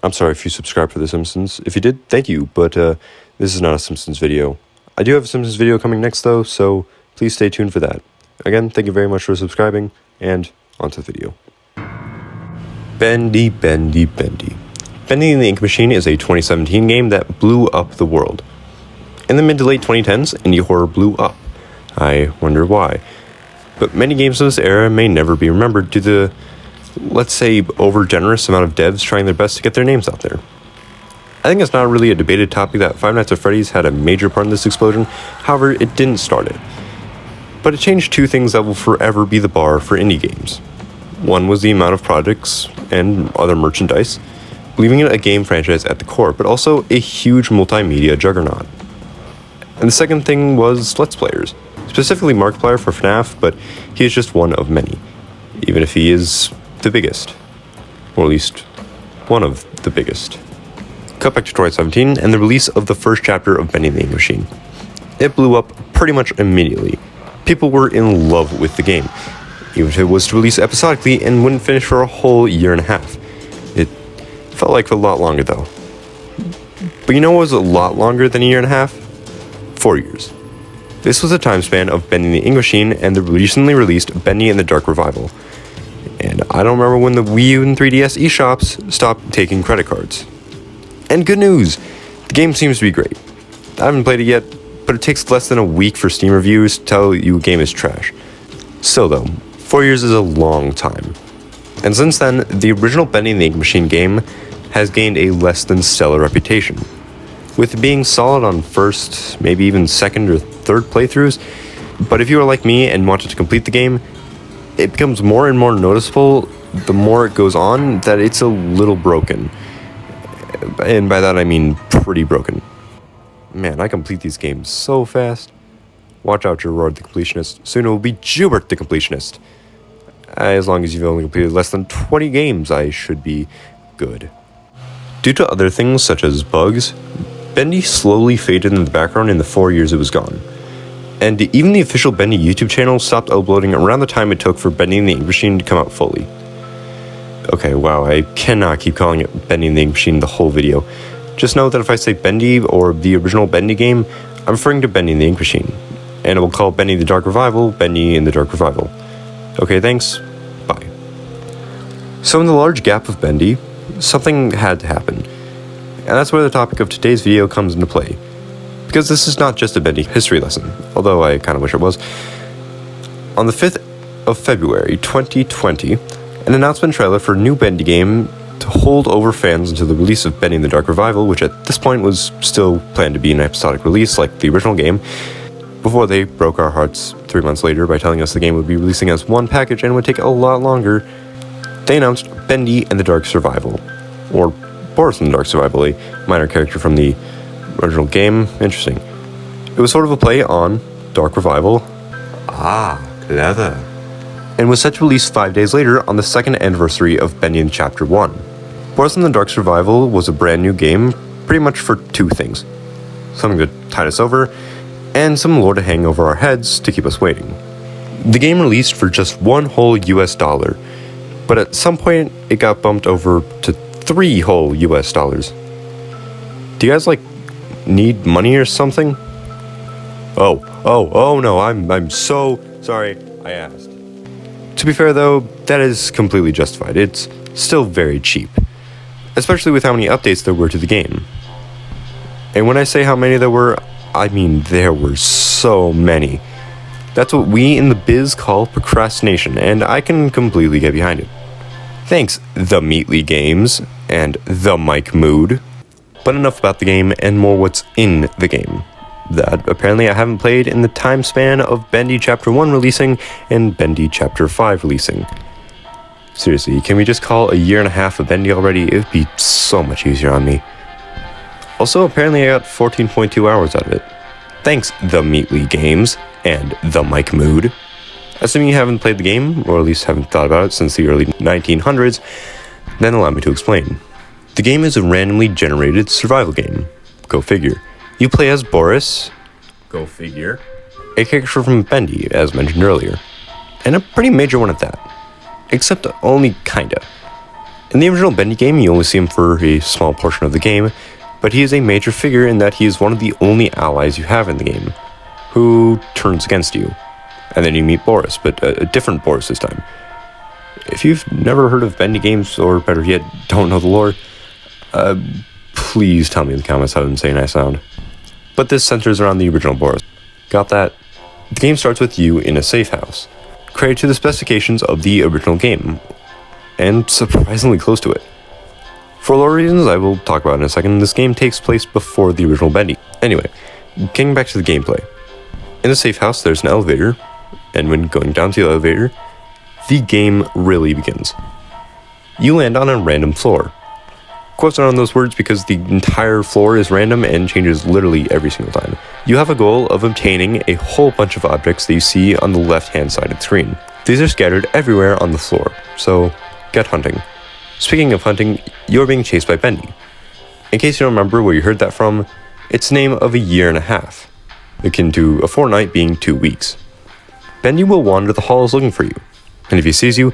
I'm sorry if you subscribed for The Simpsons. If you did, thank you, but this is not a Simpsons video. I do have a Simpsons video coming next, though, so please stay tuned for that. Again, thank you very much for subscribing, and on to the video. Bendy, Bendy, Bendy. Bendy and the Ink Machine is a 2017 game that blew up the world. In the mid to late 2010s, indie horror blew up. I wonder why. But many games of this era may never be remembered due to the, let's say, over-generous amount of devs trying their best to get their names out there. I think it's not really a debated topic that Five Nights at Freddy's had a major part in this explosion, however, it didn't start it. But it changed two things that will forever be the bar for indie games. One was the amount of projects and other merchandise, leaving it a game franchise at the core, but also a huge multimedia juggernaut. And the second thing was Let's Players, specifically Markiplier for FNAF, but he is just one of many, even if he is the biggest, or at least one of the biggest. Cut back to 2017 and the release of the first chapter of Bendy and the Ink Machine. It blew up pretty much immediately. People were in love with the game, even if it was to release episodically and wouldn't finish for a whole year and a half. It felt like a lot longer though. But you know what was a lot longer than a year and a half? 4 years. This was the time span of Bendy and the Ink Machine and the recently released Bendy and the Dark Revival. And I don't remember when the Wii U and 3DS eShops stopped taking credit cards. And good news! The game seems to be great. I haven't played it yet, but it takes less than a week for Steam reviews to tell you a game is trash. Still though, 4 years is a long time. And since then, the original Bendy and the Ink Machine game has gained a less than stellar reputation, with being solid on first, maybe even second or third playthroughs. But if you are like me and wanted to complete the game, it becomes more and more noticeable the more it goes on that it's a little broken. And by that I mean pretty broken. Man, I complete these games so fast. Watch out, Gerard the Completionist. Soon it will be Jubert the Completionist. As long as you've only completed less than 20 games, I should be good. Due to other things such as bugs, Bendy slowly faded in the background in the 4 years it was gone. And even the official Bendy YouTube channel stopped uploading around the time it took for Bendy and the Ink Machine to come out fully. Okay, wow, I cannot keep calling it Bendy and the Ink Machine the whole video. Just know that if I say Bendy or the original Bendy game, I'm referring to Bendy and the Ink Machine. And I will call Bendy the Dark Revival, Bendy and the Dark Revival. Okay, thanks. Bye. So in the large gap of Bendy, something had to happen. And that's where the topic of today's video comes into play. Because this is not just a Bendy history lesson, although I kind of wish it was. On the 5th of February 2020, an announcement trailer for a new Bendy game to hold over fans until the release of Bendy and the Dark Revival, which at this point was still planned to be an episodic release like the original game, before they broke our hearts 3 months later by telling us the game would be releasing as one package and would take a lot longer. They announced Bendy and the Dark Survival, or Boris and the Dark Survival, a minor character from the original game. Interesting. It was sort of a play on Dark Revival. Ah, clever. And was set to release 5 days later on the second anniversary of Bendy and Chapter 1. Boris and the Dark Survival was a brand new game, pretty much for two things. Something to tide us over, and some lore to hang over our heads to keep us waiting. The game released for just one whole US dollar, but at some point it got bumped over to 3 whole US dollars. Do you guys need money or something? Oh no, I'm so sorry I asked. To be fair though, that is completely justified. It's still very cheap, especially with how many updates there were to the game. And when I say how many there were, I mean there were so many. That's what we in the biz call procrastination, and I can completely get behind it. Thanks, The Meatly Games and The Mike Mood. But enough about the game and more what's in the game. That apparently I haven't played in the time span of Bendy Chapter 1 releasing and Bendy Chapter 5 releasing. Seriously, can we just call a year and a half of Bendy already? It would be so much easier on me. Also, apparently I got 14.2 hours out of it. Thanks, The Meatly Games and The Mike Mood. Assuming you haven't played the game, or at least haven't thought about it since the early 1900s, then allow me to explain. The game is a randomly generated survival game. Go figure. You play as Boris, go figure, a character from Bendy, as mentioned earlier, and a pretty major one at that. Except only kinda. In the original Bendy game, you only see him for a small portion of the game, but he is a major figure in that he is one of the only allies you have in the game, who turns against you. And then you meet Boris, but a different Boris this time. If you've never heard of Bendy games, or better yet, don't know the lore, please tell me in the comments how insane I sound. But this centers around the original Boris. Got that? The game starts with you in a safe house, created to the specifications of the original game, and surprisingly close to it. For lore reasons I will talk about in a second, this game takes place before the original Bendy. Anyway, getting back to the gameplay. In the safe house, there's an elevator, and when going down to the elevator, the game really begins. You land on a random floor. Quotes are on those words because the entire floor is random and changes literally every single time. You have a goal of obtaining a whole bunch of objects that you see on the left-hand side of the screen. These are scattered everywhere on the floor, so get hunting. Speaking of hunting, you're being chased by Bendy. In case you don't remember where you heard that from, it's the name of a year and a half, akin to a fortnight being 2 weeks. Bendy will wander the halls looking for you, and if he sees you,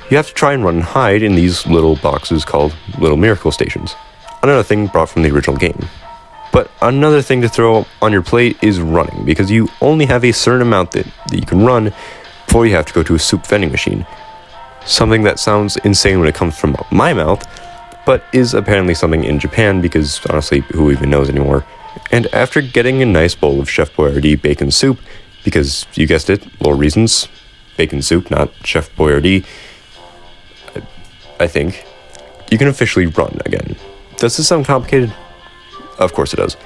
you have to try and run and hide in these little boxes called little miracle stations. Another thing brought from the original game. But another thing to throw on your plate is running, because you only have a certain amount that you can run before you have to go to a soup vending machine. Something that sounds insane when it comes from my mouth, but is apparently something in Japan because honestly, who even knows anymore? And after getting a nice bowl of Chef Boyardee bacon soup, because you guessed it, lore reasons, bacon soup, not Chef Boyardee, I think, you can officially run again. Does this sound complicated? Of course it does.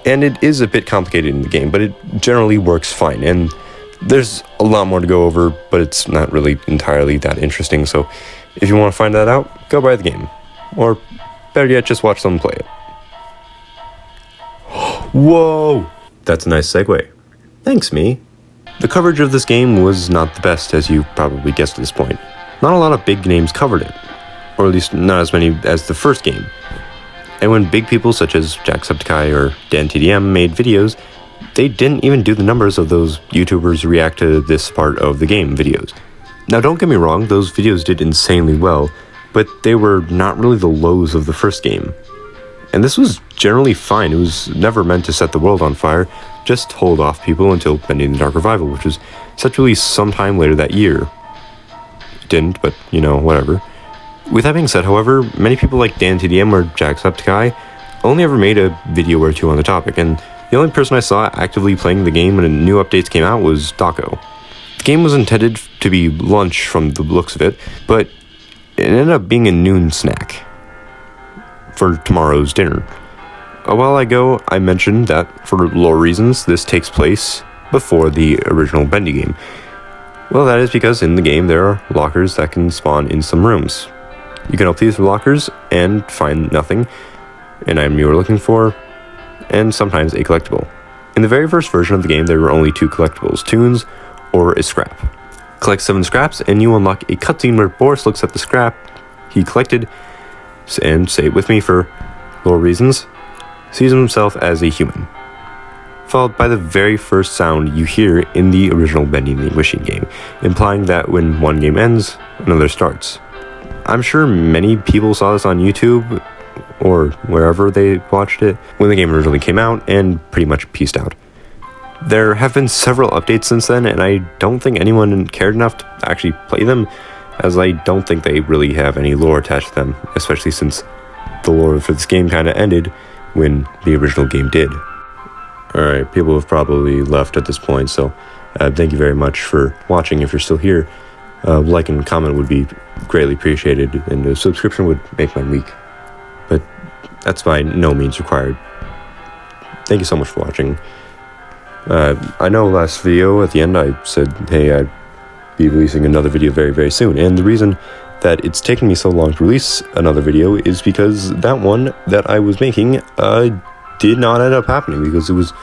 And it is a bit complicated in the game, but it generally works fine, and there's a lot more to go over, but it's not really entirely that interesting, so if you want to find that out, go buy the game. Or, better yet, just watch someone play it. Whoa! That's a nice segue. Thanks, me. The coverage of this game was not the best, as you probably guessed at this point. Not a lot of big names covered it, or at least not as many as the first game. And when big people such as Jacksepticeye or DanTDM made videos, they didn't even do the numbers of those YouTubers react to this part of the game videos. Now don't get me wrong, those videos did insanely well, but they were not really the lows of the first game. And this was generally fine. It was never meant to set the world on fire, just hold off people until Bendy the Dark Revival, which was set to release sometime later that year. It didn't, but you know, whatever. With that being said, however, many people like DanTDM or Jacksepticeye only ever made a video or two on the topic, and the only person I saw actively playing the game when new updates came out was Daco. The game was intended to be lunch from the looks of it, but it ended up being a noon snack for tomorrow's dinner. A while ago, I mentioned that, for lore reasons, this takes place before the original Bendy game. Well, that is because in the game there are lockers that can spawn in some rooms. You can open these lockers and find nothing, an item you were looking for, and sometimes a collectible. In the very first version of the game, there were only 2 collectibles, tunes or a scrap. Collect 7 scraps and you unlock a cutscene where Boris looks at the scrap he collected and, say it with me for lore reasons, sees himself as a human. Followed by the very first sound you hear in the original Bendy the Machine game, implying that when one game ends, another starts. I'm sure many people saw this on YouTube or wherever they watched it when the game originally came out and pretty much pieced out. There have been several updates since then, and I don't think anyone cared enough to actually play them, as I don't think they really have any lore attached to them, especially since the lore for this game kind of ended when the original game did. Alright, people have probably left at this point, so thank you very much for watching if you're still here. Like and comment would be greatly appreciated, and a subscription would make my week. But that's by no means required. Thank you so much for watching. I know last video at the end I said, hey, I'd be releasing another video very, very soon. And the reason that it's taken me so long to release another video is because that one that I was making did not end up happening because it was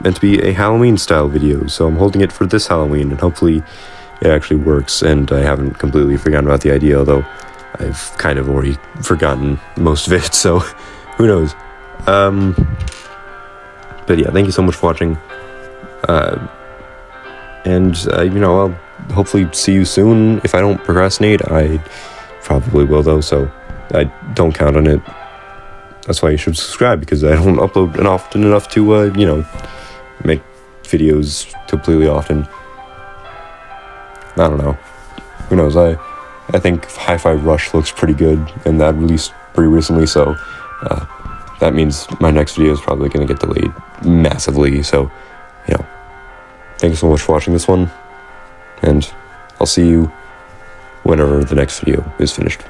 meant to be a Halloween style video. So I'm holding it for this Halloween, and hopefully it actually works, and I haven't completely forgotten about the idea, although I've kind of already forgotten most of it, so who knows. But yeah, thank you so much for watching. And you know, I'll hopefully see you soon. If I don't procrastinate, I probably will though, so I don't count on it. That's why you should subscribe, because I don't upload often enough to, make videos completely often. I don't know. Who knows? I think Hi-Fi Rush looks pretty good, and that released pretty recently, so that means my next video is probably going to get delayed massively. So, thank you so much for watching this one, and I'll see you whenever the next video is finished.